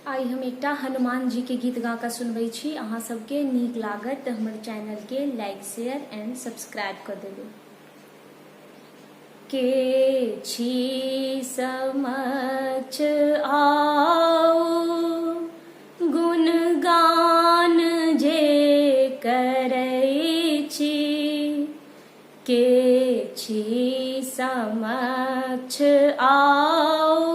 आई हम एकटा हनुमान जी के गीत गा कऽ सुनबै छी। अहाँ सबके नीक लागत तऽ हमर चैनल के लाइक शेयर एंड सब्सक्राइब कर देबै। के छी समक्ष आओ, गुणगान जे करै छी। के छी समक्ष आओ,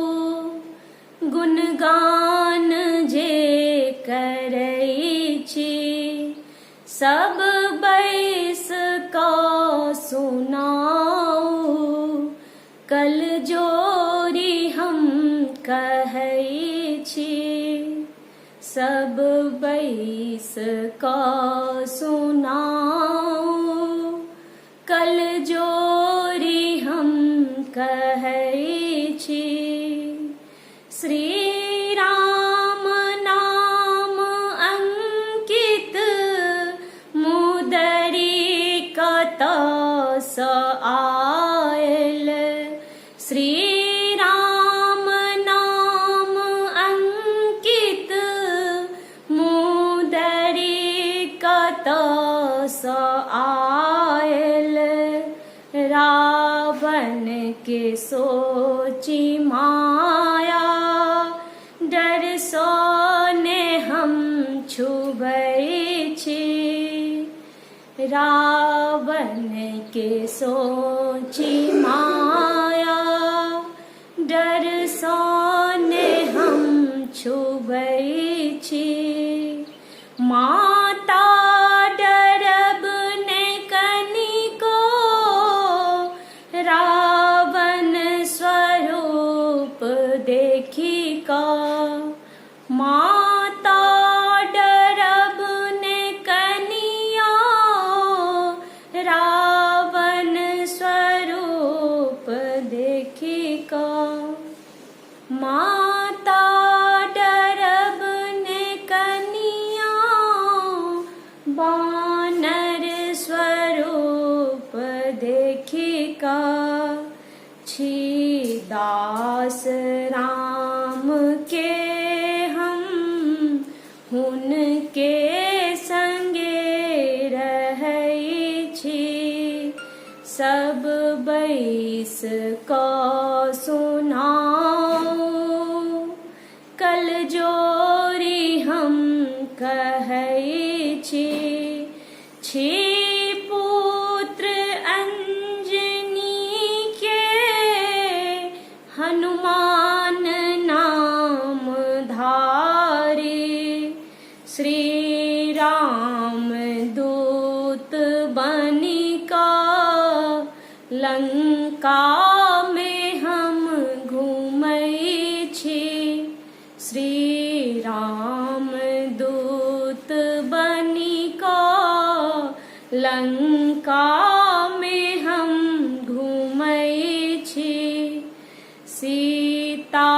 गुणगान जे करै छी। सब बैस कऽ सुनाओ, कल जोरी हम कहै छी। सब बैस कऽ सुनाओ, कल जोरी हम कहै छी। श्री राम नाम अंकित, मुदरी कतऽ सँ आयल। श्री राम नाम अंकित, मुदरी कतऽ सँ आयल। रावण के सोची माया, डर सँ ने हम छुबै छी। रावण के सोची माया, डर सँ ने हम छुबै छी। माता डरब ने कनिको, रावण स्वरूप देखी कऽ। माता डरब ने कनिया, रावण स्वरूप देखी कऽ। माता डरब ने कनिया, बानर स्वरूप देखी कऽ। छी दास राम के हम, हुनके संगे रहै छी। सब बैस कऽ सुनाओ, कल जोरी हम कहै छी। छी पुत्र अंजनी के, हनुमान नाम धारी। श्री राम दूत बनि कऽ, लंका में हम घूमै छी। श्री राम दूत बनि कऽ, लंका में हम घूमै छी। सीता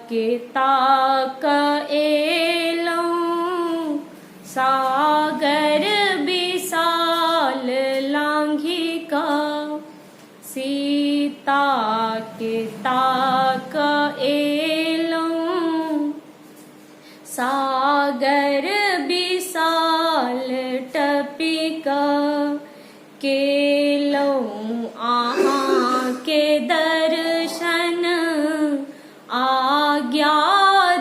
के ताकऽ एलौं, सागर विशाल लांघि कऽ। सीता के ताकऽ एलौं, सागर विशाल टपि कऽ। केलौं अहाँ के दर्शन, आज्ञा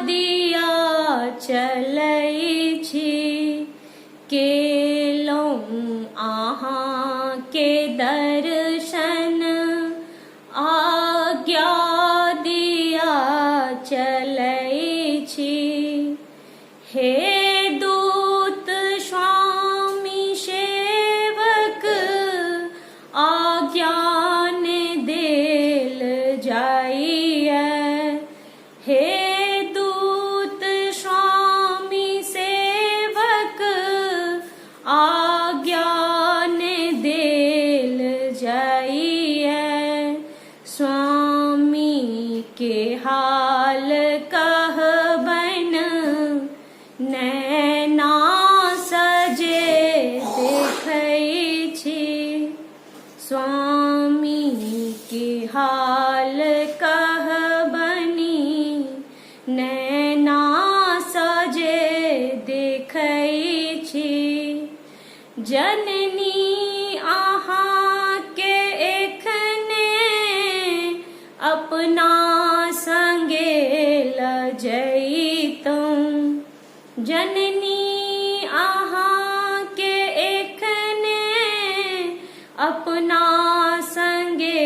दिया चलै छी। केलौं अहाँ के दर्शन, आज्ञा दिया चलै छी। हे दूत स्वामी सेवक, आज्ञान देल जाइए। हे दूत स्वामी सेवक, आज्ञान देल जाइए। स्वामी के हाल कहबन, नै जननी अहाँ के एखने अपना संगे लजैतौं। जननी अहाँ के एखने अपना संगे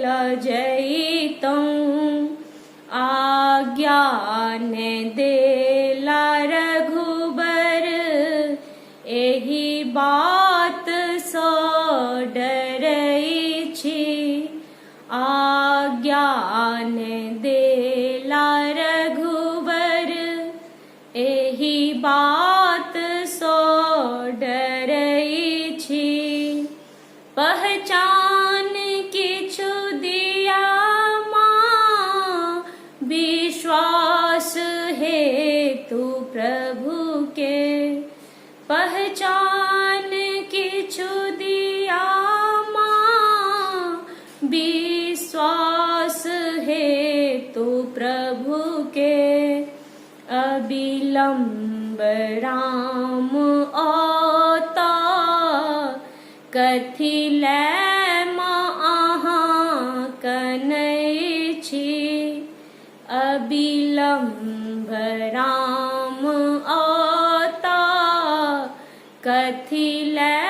लजैतौं। आज्ञा ने देला रघुबर एहि बात सो डरै छी। आज्ञा ने देला रघुबर एहि बात सो डरै छी। पहचान किछु दिया माँ विश्वास हेतु प्रभु के। पहचान किछु दिया माँ विश्वास हेतु प्रभु के। अबिलंब राम औता कथी लै माँ अहाँ कनै छी। अबिलंब राम औता कथी लै